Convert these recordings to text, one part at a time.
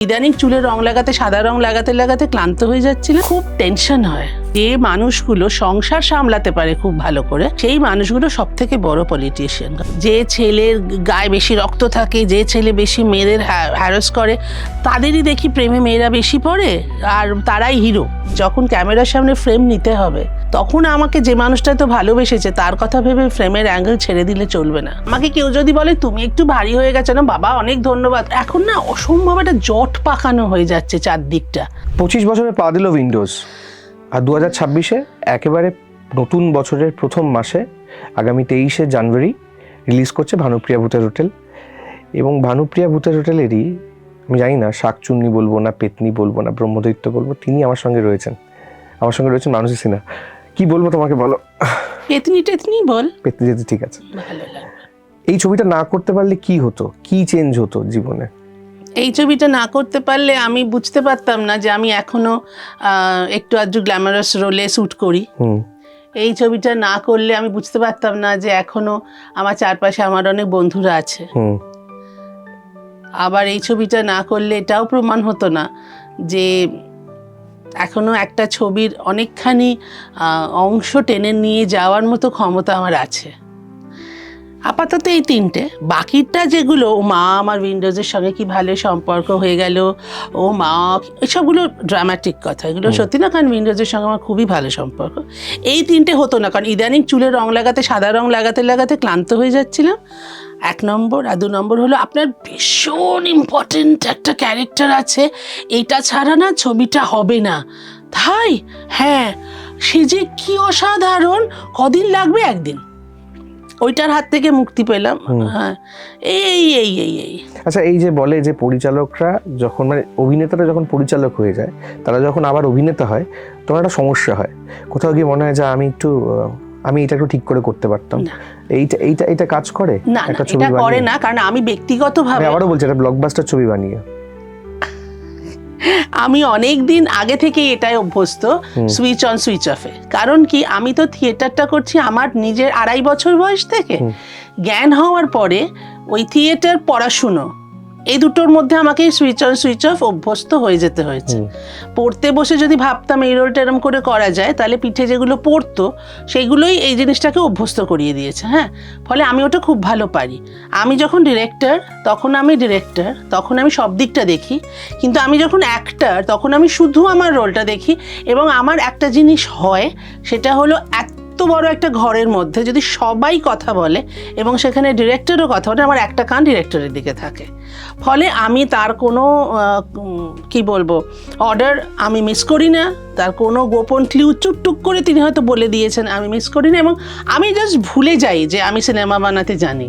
ইদানিং চুলে রং লাগাতে, সাদা রং লাগাতে লাগাতে ক্লান্ত হয়ে যাচ্ছিল। খুব টেনশন হয়। যে মানুষগুলো সংসার সামলাতে পারে খুব ভালো করে, সেই মানুষগুলো সব থেকে বড় পলিটিশিয়ান। যে ছেলের গায়ে বেশি রক্ত থাকে, যে ছেলে বেশি মেয়েদের হ্যারাস করে, তাদেরই দেখি প্রেমে মেয়েরা বেশি পড়ে, আর তারাই হিরো। যখন ক্যামেরার সামনে ফ্রেম নিতে হবে, তখন আমাকে যে মানুষটা তো ভালোবেসেছে তার কথা ভেবে ফ্রেমের অ্যাঙ্গেল ছেড়ে দিলে চলবে না। আমাকে কেউ যদি বলে তুমি একটু ভারী হয়ে গেছো না, বাবা অনেক ধন্যবাদ, এখন না অসম্ভব একটা জট পাকানো হয়ে যাচ্ছে চারদিকটা। 25 বছরে পা দিল উইন্ডোজ, আর 2026-এ একেবারে নতুন বছরের প্রথম মাসে আগামী 23শে জানুয়ারি রিলিজ করছে ভানুপ্রিয়া ভূতের হোটেল। এবং ভানুপ্রিয়া ভূতের হোটেলেরই, আমি জানি না শাকচুন্নি বলবো না, পেতনি বলবো না, ব্রহ্মদৈত্য বলবো, তিনি আমার সঙ্গে রয়েছেন মানসী সিনহা। কি বলবো তোমাকে, বলো? পেতনি বল। পেতনি যেতে ঠিক আছে। এই ছবিটা না করতে পারলে কি হতো, কি চেঞ্জ হতো জীবনে? এই ছবিটা না করতে পারলে আমি বুঝতে পারতাম না যে আমি এখনো একটু আধটু গ্ল্যামারাস রোলে শ্যুট করি। এই ছবিটা না করলে আমি বুঝতে পারতাম না যে এখনো আমার চারপাশে আমার অনেক বন্ধুরা আছে। আবার এই ছবিটা না করলে এটাও প্রমাণ হতো না যে এখনো একটা ছবির অনেকখানি অংশ টেনে নিয়ে যাওয়ার মতো ক্ষমতা আমার আছে। আপাতত এই তিনটে, বাকিটা যেগুলো, ও মা আমার উইন্ডোজের সঙ্গে কি ভালো সম্পর্ক হয়ে গেল, ও মা, এসবগুলো ড্রামাটিক কথা, এগুলো সত্যি না, কারণ উইন্ডোজের সঙ্গে আমার খুবই ভালো সম্পর্ক। এই তিনটে হতো না, কারণ ইদানিং চুলে রং লাগাতে, সাদা রং লাগাতে লাগাতে ক্লান্ত হয়ে যাচ্ছিলাম, 1 নম্বর। আর 2 নম্বর হলো আপনার ভীষণ ইম্পর্টেন্ট একটা ক্যারেক্টার আছে, এইটা ছাড়া না ছবিটা হবে না। তাই হ্যাঁ, সে যে কি অসাধারণ, কদিন লাগবে, একদিন, ওইটার হাত থেকে মুক্তি পেলাম। হ্যাঁ, এই আচ্ছা, এই যে বলে যে পরিচালকরা যখন, মানে অভিনেতারা যখন পরিচালক হয়ে যায়, তারা যখন আবার অভিনেতা হয়, তখন একটা সমস্যা হয়। কোথাও গিয়ে মনে হয় যে আমি এটা একটু ঠিক করে করতে পারতাম। এইটা কাজ করে না, এটা করে না, কারণ আমি ব্যক্তিগতভাবে, আবারও বলছি, এটা ব্লকবাস্টার ছবি বানিয়ে আমি অনেক দিন আগে থেকে এটাই অভ্যস্ত, সুইচ অন সুইচ অফে। কারণ কি, আমি তো থিয়েটারটা করছি আমার নিজের 2.5 বছর বয়স থেকে। জ্ঞান হওয়ার পরে ওই থিয়েটার, পড়াশুনো, এই দুটোর মধ্যে আমাকে সুইচ অন সুইচ অফ অভ্যস্ত হয়ে যেতে হয়েছে। পড়তে বসে যদি ভাবতাম এই রোলটা এরম করে করা যায়, তাহলে পিঠে যেগুলো পড়তো সেইগুলোই এই জিনিসটাকে অভ্যস্ত করিয়ে দিয়েছে। হ্যাঁ, ফলে আমি ওটা খুব ভালো পারি। আমি যখন ডিরেক্টর, তখন আমি সব দিকটা দেখি, কিন্তু আমি যখন অ্যাক্টর, তখন আমি শুধু আমার রোলটা দেখি। এবং আমার একটা জিনিস হয়, সেটা হলো এত বড় একটা ঘরের মধ্যে যদি সবাই কথা বলে এবং সেখানে ডিরেক্টরও কথা বলে, আমার একটা কান ডিরেক্টরের দিকে থাকে। ফলে আমি তার কোনো কি বলবো অর্ডার আমি মিস করি না, তার কোনো গোপন ক্লিউ চুপটুক করে তিনি হয়তো বলে দিয়েছেন, আমি মিস করি না। এবং আমি জাস্ট ভুলে যাই যে আমি সিনেমা বানাতে জানি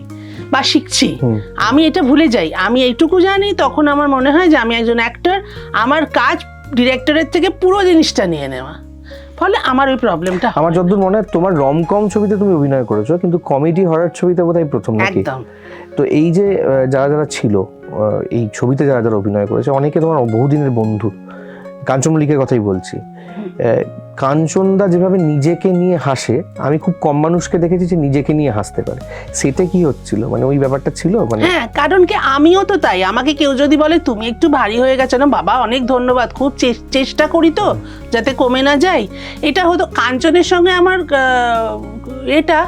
বা শিখছি, আমি এটা ভুলে যাই। আমি এইটুকু জানি, তখন আমার মনে হয় যে আমি একজন অ্যাক্টর, আমার কাজ ডিরেক্টরের থেকে পুরো জিনিসটা নিয়ে নেওয়া। ফলে আমার ওই প্রবলেমটা, আমার যতদূর মনে হয় তোমার রমকম ছবিতে তুমি অভিনয় করেছো, কিন্তু কমেডি হরর ছবিতে বোধহয় প্রথম নাকি? একদম। তো এই যে যারা ছিল এই ছবিতে, যারা অভিনয় করেছে, অনেকে তোমার বহুদিনের বন্ধু। কাঞ্চন মল্লিকের কথাই বলছি। কাঞ্চনদা যেভাবে নিজেকে নিয়ে হাসে, আমি খুব কম মানুষকে দেখেছি যে নিজেকে নিয়ে হাসতে পারে। সেটা কি হচ্ছিল, মানে ওই ব্যাপারটা ছিল? মানে হ্যাঁ, কারণ কি আমিও তো তাই। আমাকে কেউ যদি বলে তুমি একটু ভারী হয়ে গেছো না, বাবা অনেক ধন্যবাদ, খুব চেষ্টা করি তো যাতে কমে না যায়। এটা হতো কাঞ্চনের সঙ্গে আমার এটা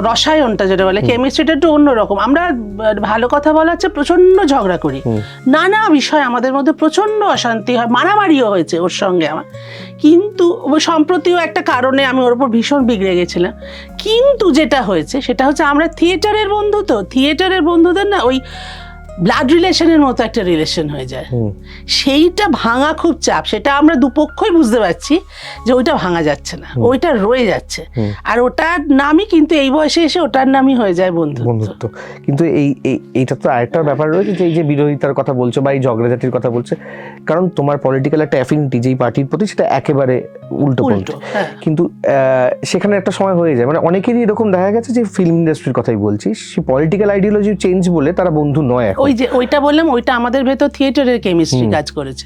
রসায়নটা, যেটা বলে কেমিস্ট্রিটা একটু অন্যরকম। আমরা ভালো কথা বলা হচ্ছে প্রচন্ড ঝগড়া করি, নানা বিষয় আমাদের মধ্যে প্রচন্ড অশান্তি হয়, মারামারিও হয়েছে ওর সঙ্গে আমার। কিন্তু সম্প্রতিও একটা কারণে আমি ওর উপর ভীষণ বিগড়ে গেছিলাম। কিন্তু যেটা হয়েছে সেটা হচ্ছে আমরা থিয়েটারের বন্ধু, তো থিয়েটারের বন্ধুদের না ওই ব্লাড রিলেশনের মতো একটা রিলেশন হয়ে যায়। সেইটা ভাঙা খুব চাপ, সেটা আমরা দুপক্ষই বুঝতে পারছি যে ওইটা ভাঙা যাচ্ছে না, ওইটা রয়ে যাচ্ছে। আর ওটার নামই কিন্তু এই বয়সে এসে ওটার নামই হয়ে যায় বন্ধুত্ব। কিন্তু এইটা তো আরেকটা ব্যাপার রয়েছে, যে এই যে বিরোধিতার কথা বলছো বা এই ঝগড়াঝাটির কথা বলছো, কারণ তোমার পলিটিক্যাল একটা অ্যাফিনিটি যেই পার্টির প্রতি, সেটা একেবারে উল্টো। কিন্তু সেখানে একটা সময় হয়ে যায়, মানে অনেকেরই এরকম দেখা গেছে যে ফিল্ম ইন্ডাস্ট্রির কথাই বলছি, সে পলিটিক্যাল আইডিওলজি চেঞ্জ বলে তারা বন্ধু নয় এখন। ওই যে ওইটা বললাম, ওইটা আমাদের ভেতর থিয়েটারের কেমিস্ট্রি কাজ করেছে।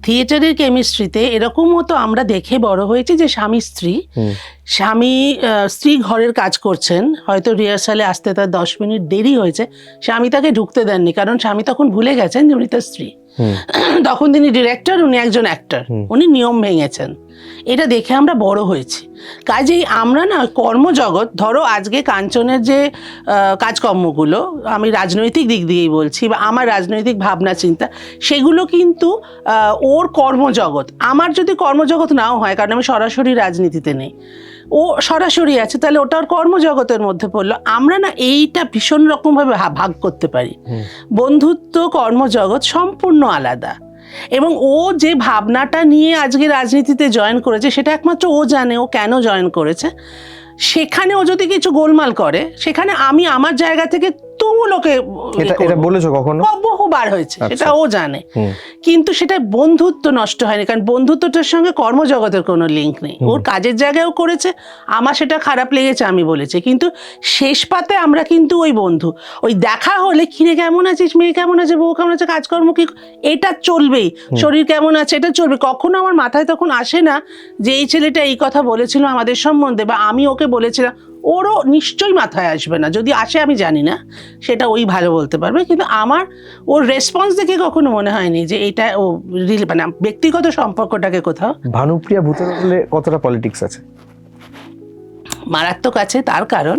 থিয়েটারের কেমিস্ট্রিতে এরকম মতো আমরা দেখে বড় হয়েছি যে স্বামী স্ত্রী ঘরের কাজ করছেন, হয়তো রিহার্সালে আসতে তার 10 মিনিট দেরি হয়েছে, স্বামী তাকে ঢুকতে দেননি, কারণ স্বামী তখন ভুলে গেছেন যে উনি তার স্ত্রী। তখন তিনি ডিরেক্টর, উনি একজন অ্যাক্টর, উনি নিয়ম ভেঙেছেন। এটা দেখে আমরা বড় হয়েছি। কাজেই আমরা না কর্মজগৎ, ধরো আজকে কাঞ্চনের যে কাজকর্মগুলো, আমি রাজনৈতিক দিক দিয়েই বলছি, বা আমার রাজনৈতিক ভাবনা চিন্তা, সেগুলো কিন্তু ওর কর্মজগৎ। আমার যদি কর্মজগৎ নাও হয়, কারণ আমি সরাসরি রাজনীতিতে নেই, ও সরাসরি আছে, তাহলে ওটা ওর কর্মজগতের মধ্যে পড়লো। আমরা না এইটা ভীষণ রকমভাবে ভাগ করতে পারি। বন্ধুত্ব, কর্মজগৎ সম্পূর্ণ আলাদা। এবং ও যে ভাবনাটা নিয়ে আজকে রাজনীতিতে জয়েন করেছে, সেটা একমাত্র ও জানে ও কেন জয়েন করেছে। সেখানে ও যদি কিছু গোলমাল করে, সেখানে আমি আমার জায়গা থেকে তুমুলোকে এটা বলেছো কখনো? বহুবার হয়েছে, সেটা ও জানে। কিন্তু সেটা বন্ধুত্ব নষ্ট হয়নি, কারণ বন্ধুত্বটার সঙ্গে কর্মজগতের কোনো লিঙ্ক নেই। ওর কাজের জায়গায়ও করেছে, আমার সেটা খারাপ লেগেছে, আমি বলেছি, কিন্তু শেষ পাতে আমরা কিন্তু ওই বন্ধু। ওই দেখা হলে কিরে কেমন আছিস, মেয়ে কেমন আছে, বউ কেমন আছে, কাজকর্ম কি, এটা চলবেই, শরীর কেমন আছে, এটা চলবে। কখনো আমার মাথায় তখন আসে না যে এই ছেলেটা এই কথা বলেছিল আমাদের সম্বন্ধে, বা আমি ওকে বলেছিলাম। ওরও নিশ্চয়ই মাথায় আসবে না, যদি আসে আমি জানি না, সেটা ওই ভালো বলতে পারবে। কিন্তু আমার ওর রেসপন্স দেখে কখনো মনে হয়নি যে এটা ও মানে ব্যক্তিগত সম্পর্কটাকে কোথাও। ভানুপ্রিয়া ভূতের হোটেলে কতটা পলিটিক্স আছে? মারাত্মক আছে। তার কারণ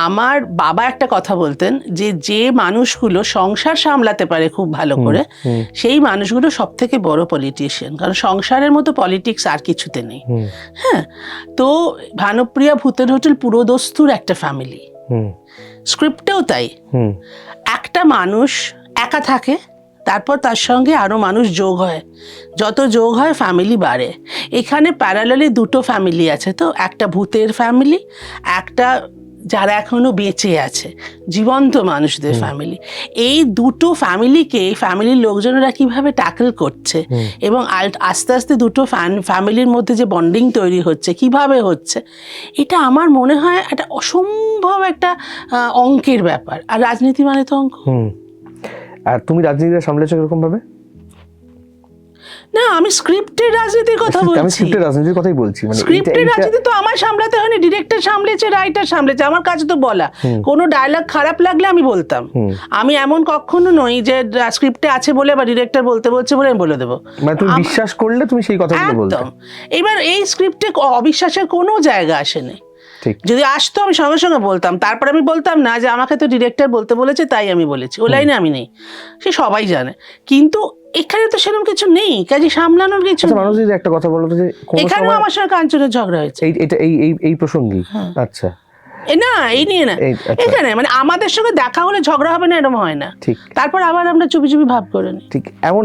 আমার বাবা একটা কথা বলতেন, যে যে মানুষগুলো সংসার সামলাতে পারে খুব ভালো করে, সেই মানুষগুলো সব থেকে বড় পলিটিশিয়ান, কারণ সংসারের মতো পলিটিক্স আর কিছুতে নেই। হ্যাঁ, তো ভানুপ্রিয়া ভূতের হোটেল পুরোদস্তুর একটা ফ্যামিলি, স্ক্রিপ্টেও তাই। একটা মানুষ একা থাকে, তারপর তার সঙ্গে আরও মানুষ যোগ হয়, যত যোগ হয় ফ্যামিলি বাড়ে। এখানে প্যারালালি দুটো ফ্যামিলি আছে, তো একটা ভূতের ফ্যামিলি, একটা যারা এখনো বেঁচে আছে জীবন্ত মানুষদের ফ্যামিলি। এই দুটো ফ্যামিলিকে ফ্যামিলির লোকজনেরা কিভাবে ট্যাকল করছে, এবং আস্তে আস্তে দুটো ফ্যামিলির মধ্যে যে বন্ডিং তৈরি হচ্ছে, কিভাবে হচ্ছে, এটা আমার মনে হয় একটা অসম্ভব একটা অঙ্কের ব্যাপার। আর রাজনীতি মানে তো অঙ্ক। আর তুমি রাজনীতিটা সামলেছো এরকম ভাবে? না, আমি স্ক্রিপ্টের রাজনীতির কথা বলছি। আমি স্ক্রিপ্টের রাজনীতির কথাই বলছি। মানে স্ক্রিপ্টের রাজনীতি তো আমার সামলাতে হয়নি, ডিরেক্টর সামলেছে, রাইটার সামলেছে। আমার কাছে তো বলা, কোনো ডায়লগ খারাপ লাগলে আমি বলতাম। আমি এমন কখনো নই যে স্ক্রিপ্টে আছে বলে বা ডিরেক্টর বলতে বলছে বলে আমি বলে দেবো। মানে তুমি বিশ্বাস করলে তুমি সেই কথাগুলো বলতে। এবার এই স্ক্রিপ্টে অবিশ্বাসের কোনো জায়গা আসেনি। যদি আসতো আমি সঙ্গে সঙ্গে বলতাম, তারপর আমি বলতাম না যে আমাকে তো ডিরেক্টর বলতে বলেছে তাই আমি বলেছি, ও লাইনে আমি নেই, সে সবাই জানে। কিন্তু এখানে তো সেরকম কিছু নেই, কাজে সামলানোর কিছু। মানুষ যদি একটা কথা বলো তো, যে এখানেও আমার সঙ্গে কাঞ্চনের ঝগড়া হয়েছে এই প্রসঙ্গে। আচ্ছা, না এই নিয়ে না, এখানে মানে আমাদের সঙ্গে দেখা হলে ঝগড়া হবে না এরকম হয় না, ঠিক। তারপর আবার আমরা চুপি চুপি ভাব করে নিই, ঠিক। এমন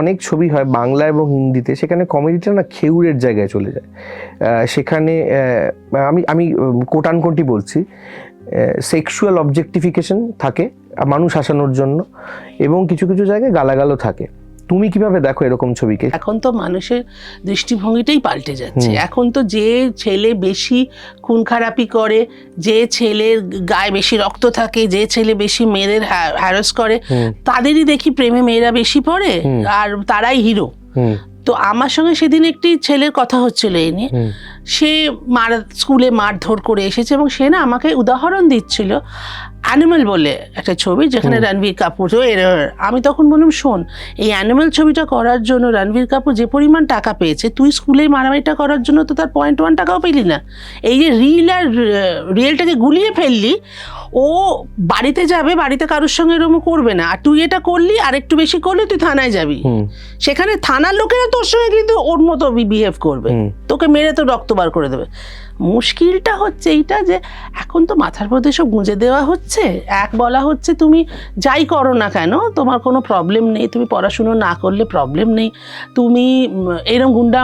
অনেক ছবি হয় বাংলা এবং হিন্দিতে, সেখানে কমেডিটা না খেউরের জায়গায় চলে যায়। সেখানে আমি কোটানকোটি বলছি, সেক্সুয়াল অবজেক্টিফিকেশন থাকে মানুষ হাসানোর জন্য, এবং কিছু কিছু জায়গায় গালাগালও থাকে। তুমি কিভাবে দেখো এরকম ছবিকে? এখন তো মানুষের দৃষ্টিভঙ্গিটাই পাল্টে যাচ্ছে। এখন তো যে ছেলে বেশি খুন খারাপি করে, যে ছেলের গায়ে বেশি রক্ত থাকে, যে ছেলে বেশি মেয়েদের হ্যারাস করে, তাদেরই দেখি প্রেমে মেয়েরা বেশি পড়ে, আর তারাই হিরো। তো আমার সঙ্গে সেদিন একটি ছেলের কথা হচ্ছিল এই নিয়ে, সে স্কুলে মারধর করে এসেছে, এবং সে না আমাকে উদাহরণ দিচ্ছিল অ্যানিমেল বলে একটা ছবি, যেখানে রণবীর কাপুর। আমি তখন বললাম, শোন, এই অ্যানিমেল ছবিটা করার জন্য রণবীর কাপুর যে পরিমাণ টাকা পেয়েছে, তুই স্কুলে মারামারিটা করার জন্য তো তার 0.1 টাকাও পেলি না। এই যে রিয়েলটাকে গুলিয়ে ফেললি, ও বাড়িতে যাবে, বাড়িতে কারোর সঙ্গে এরকম করবে না, আর তুই এটা করলি, আর একটু বেশি করলি, তুই থানায় যাবি, সেখানে থানার লোকেরা তোর সঙ্গে কিন্তু ওর মতো বিহেভ করবে, তোকে মেরে তো রক্ত বার করে দেবে। মুশকিলটা হচ্ছে এইটা, যে এখন তো মাথার মধ্যে সব গুঁজে দেওয়া হচ্ছে। এক বলা হচ্ছে তুমি যাই করো না কেন তোমার কোনো প্রবলেম নেই, তুমি পড়াশুনো না করলে প্রবলেম নেই, তুমি এরকম গুন্ডা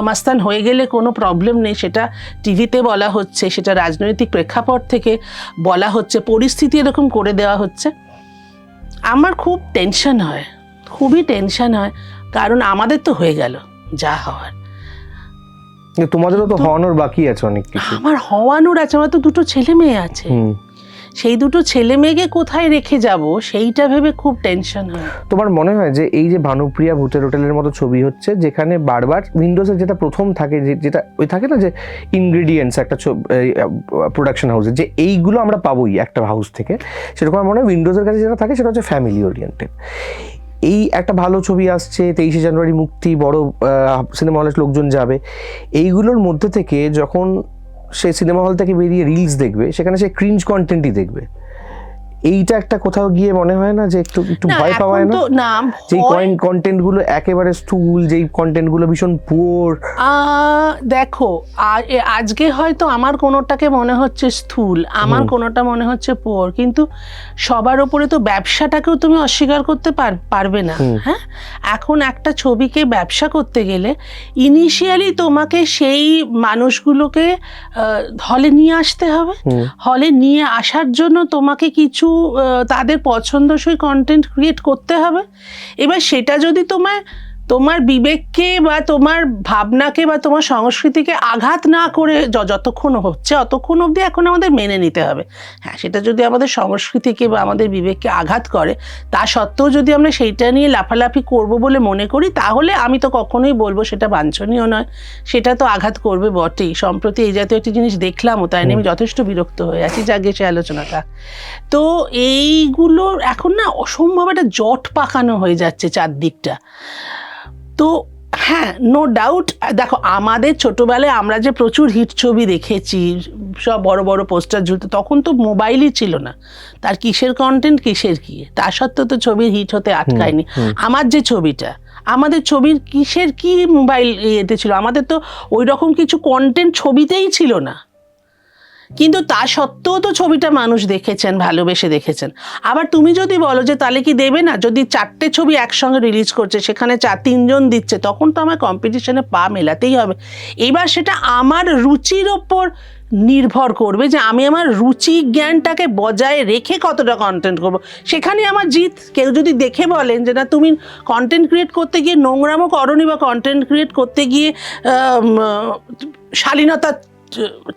মাস্তান হয়ে গেলে কোনো প্রবলেম নেই, সেটা টিভিতে বলা হচ্ছে, সেটা রাজনৈতিক প্রেক্ষাপট থেকে বলা হচ্ছে, পরিস্থিতি এরকম করে দেওয়া হচ্ছে। আমার খুব টেনশন হয়, খুবই টেনশন হয়, কারণ আমাদের তো হয়ে গেল যা হওয়ার, তোমাদেরও তো হওয়ানোর বাকি আছে অনেক কিছু। আমার হওয়ানোর আছে, আমার তো দুটো ছেলে মেয়ে আছে, সেই দুটো ছেলে মেয়েকে কোথায় রেখে যাব সেইটা ভেবে খুব টেনশন হয়। তোমার মনে হয় যে এই যে ভানুপ্রিয়া ভূতের হোটেলের মতো ছবি হচ্ছে, যেখানে বারবার উইন্ডোজের যেটা প্রথম থাকে, যেটা ওই থাকে না যে ইনগ্রেডিয়েন্টস একটা প্রোডাকশন হাউসে, যে এইগুলো আমরা পাবোই একটা হাউস থেকে, সেরকম মনে হয় উইন্ডোজের কাছে যেটা থাকে সেটা হচ্ছে ফ্যামিলি ওরিয়েন্টেড। এই একটা ভালো ছবি আসছে, 23শে জানুয়ারি মুক্তি, বড় সিনেমা হলে লোকজন যাবে, এইগুলোর মধ্যে থেকে যখন সে সিনেমা হল থেকে বেরিয়ে রিলস দেখবে, সেখানে সে ক্রিঞ্জ কন্টেন্টই দেখবে। এইটা একটা কোথাও গিয়ে মনে হয় না যে একটু একটু ভয় পাওয়া হয় না? যেই কন্টেন্ট গুলো একেবারে স্থূল, যেই কন্টেন্ট গুলো ভীষণ পুয়ার। দেখো, আজকে হয়তো আমার কোনোটাকে মনে হচ্ছে স্থূল, আমার কোনোটা মনে হচ্ছে পুয়ার, কিন্তু সবার ওপরে তো ব্যবসাটাকেও তুমি অস্বীকার করতে পারবে না। হ্যাঁ, এখন একটা ছবিকে ব্যবসা করতে গেলে ইনিশিয়ালি তোমাকে সেই মানুষগুলোকে হলে নিয়ে আসতে হবে। হলে নিয়ে আসার জন্য তোমাকে কিছু তাদের পছন্দসই কন্টেন্ট ক্রিয়েট করতে হবে। এবার সেটা যদি তোমার বিবেককে বা তোমার ভাবনাকে বা তোমার সংস্কৃতিকে আঘাত না করে যতক্ষণ হচ্ছে অতক্ষণ অবধি এখন আমাদের মেনে নিতে হবে। হ্যাঁ, সেটা যদি আমাদের সংস্কৃতিকে বা আমাদের বিবেককে আঘাত করে, তা সত্ত্বেও যদি আমরা সেইটা নিয়ে লাফালাফি করব বলে মনে করি, তাহলে আমি তো কখনোই বলবো সেটা বাঞ্ছনীয় নয়, সেটা তো আঘাত করবে বটেই। সম্প্রতি এই জাতীয় একটি জিনিস দেখলামও, তাই নিয়ে আমি যথেষ্ট বিরক্ত হয়ে আছি, যাকে সে আলোচনাটা। তো এইগুলো এখন না অসম্ভব একটা জট পাকানো হয়ে যাচ্ছে চারদিকটা। তো হ্যাঁ, নো ডাউট, দেখো আমাদের ছোটবেলায় আমরা যে প্রচুর হিট ছবি দেখেছি, সব বড় বড় পোস্টার ঝুলতে, তখন তো মোবাইলই ছিল না, তার কিসের কন্টেন্ট কিসের কি, তা সত্ত্বেও তো ছবির হিট হতে আটকায়নি। আমাদের ছবির কিসের কি মোবাইল ইয়েতে ছিল, আমাদের তো ওই রকম কিছু কন্টেন্ট ছবিতেই ছিল না, কিন্তু তা সত্ত্বেও তো ছবিটা মানুষ দেখেছেন, ভালোবেসে দেখেছেন। আবার তুমি যদি বলো যে তাহলে কি দেবে না, যদি 4টে ছবি একসঙ্গে রিলিজ করছে, সেখানে 3জন দিচ্ছে, তখন তো আমার কম্পিটিশনে পা মেলাতেই হবে। এবার সেটা আমার রুচির ওপর নির্ভর করবে যে আমি আমার রুচি জ্ঞানটাকে বজায় রেখে কতটা কন্টেন্ট করব, সেখানে আমার জিত। কেউ যদি দেখে বলেন যে না, তুমি কন্টেন্ট ক্রিয়েট করতে গিয়ে নোংরামো করনি, বা কন্টেন্ট ক্রিয়েট করতে গিয়ে শালীনতা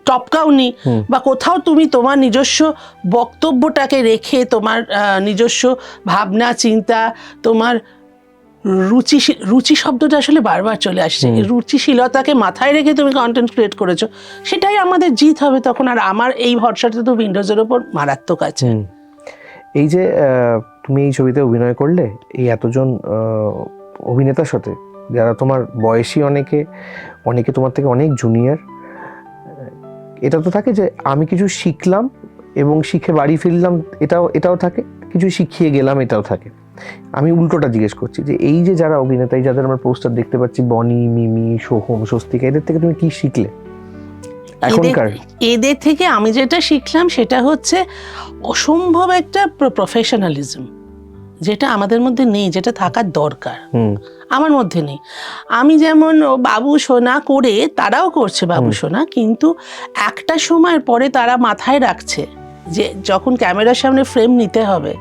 টপকাওনি, বা কোথাও তুমি তোমার নিজস্ব বক্তব্যটাকে রেখে, তোমার নিজস্ব ভাবনা চিন্তা, তোমার রুচি শব্দটা আসলে বারবার চলে আসছে, রুচিশীলতাকে মাথায় রেখে তুমি কন্টেন্ট ক্রিয়েট করেছো, সেটাই আমাদের জিত হবে তখন। আর আমার এই ভরসাটা তো উইন্ডোজের ওপর মারাত্মক আছে। এই যে তুমি এই ছবিতে অভিনয় করলে, এই এতজন অভিনেতার সাথে, যারা তোমার বয়সী, অনেকে তোমার থেকে অনেক জুনিয়র, এটা তো থাকে যে আমি কিছু শিখলাম এবং শিখে বাড়ি ফিরলাম, এটাও থাকে, কিছু শিখিয়ে গেলাম, এটাও থাকে। আমি উল্টোটা জিজ্ঞেস করছি যে এই যে যারা অভিনেতা, যাদের আমরা পোস্টার দেখতে পাচ্ছি, বনি, মিমি, সোহম, স্বস্তিকা, এদের থেকে তুমি কি শিখলে এখনকার? এদের থেকে আমি যেটা শিখলাম সেটা হচ্ছে অসম্ভব একটা প্রফেশনালিজম, যেটা আমাদের মধ্যে নেই, যেটা থাকার দরকার, আমার মধ্যে নেই। আমি যেমন বাবু সোনা করে, তারাও করছে বাবু সোনা, কিন্তু একটা সময়ের পরে তারা মাথায় রাখছে যে যখন ক্যামেরার সামনে ফ্রেম নিতে হবে,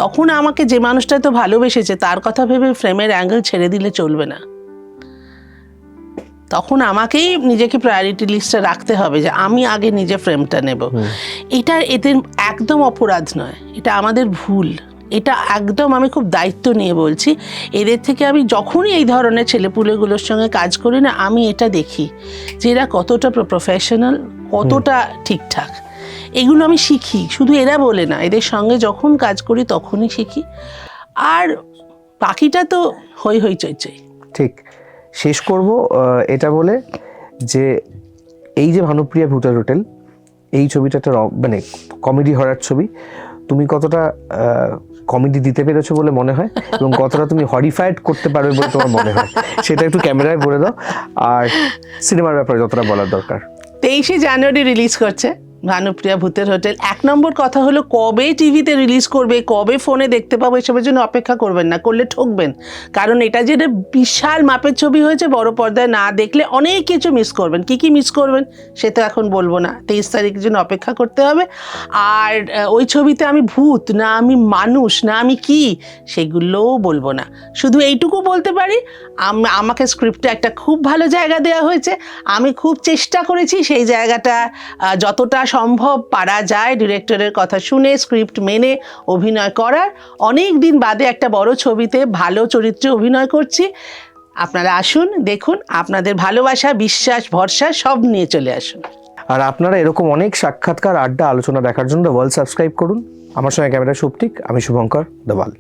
তখন আমাকে যে মানুষটা তো ভালোবেসেছে তার কথা ভেবে ফ্রেমের অ্যাঙ্গেল ছেড়ে দিলে চলবে না। তখন আমাকেই নিজেকে প্রায়োরিটি লিস্টে রাখতে হবে যে আমি আগে নিজে ফ্রেমটা নেব। এটা এদের একদম অপরাধ নয়, এটা আমাদের ভুল। এটা একদম আমি খুব দায়িত্ব নিয়ে বলছি। এদের থেকে আমি যখনই এই ধরনের ছেলেপুলেগুলোর সঙ্গে কাজ করি না, আমি এটা দেখি যে এরা কতটা প্রফেশনাল, কতটা ঠিকঠাক। এগুলো আমি শিখি, শুধু এরা বলে না, এদের সঙ্গে যখন কাজ করি তখনই শিখি। আর বাকিটা তো হই হই চই চই। ঠিক। শেষ করব এটা বলে যে এই যে ভানুপ্রিয়া ভূতের হোটেল, এই ছবিটা একটা মানে কমেডি হরার ছবি, তুমি কতটা কমেডি দিতে পেরেছো বলে মনে হয়, এবং কতটা তুমি হরিফাইড করতে পারবে বলে তোমার মনে হয়, সেটা একটু ক্যামেরায় বলে দাও। আর সিনেমার ব্যাপারে যতটা বলার দরকার। 23শে জানুয়ারি রিলিজ করছে ভানুপ্রিয়া ভূতের হোটেল। 1 নম্বর কথা হলো, কবে টিভিতে রিলিজ করবে, কবে ফোনে দেখতে পাবো, এসবের জন্য অপেক্ষা করবেন না, করলে ঠকবেন। কারণ এটা যে বিশাল মাপের ছবি হয়েছে, বড় পর্দায় না দেখলে অনেক কিছু মিস করবেন। কি মিস করবেন সে তো এখন বলবো না, 23 তারিখের জন্য অপেক্ষা করতে হবে। আর ওই ছবিতে আমি ভূত না, আমি মানুষ না, আমি কি, সেগুলোও বলবো না। শুধু এইটুকু বলতে পারি, আমাকে স্ক্রিপ্টে একটা খুব ভালো জায়গা দেওয়া হয়েছে, আমি খুব চেষ্টা করেছি সেই জায়গাটা যতটা সম্ভব পারা যায় ডিরেক্টরের কথা শুনে, স্ক্রিপ্ট মেনে অভিনয় করার। অনেক দিন বাদে একটা বড় ছবিতে ভালো চরিত্রে অভিনয় করছি। আপনারা আসুন, দেখুন, আপনাদের ভালোবাসা, বিশ্বাস, ভরসা সব নিয়ে চলে আসুন। আর আপনারা এরকম অনেক সাক্ষাৎকার, আড্ডা, আলোচনা দেখার জন্য দ্য ওয়ার্ল্ড সাবস্ক্রাইব করুন। আমার সঙ্গে ক্যামেরা শুভটিক, আমি শুভঙ্কর, দ্য ওয়ার্ল্ড।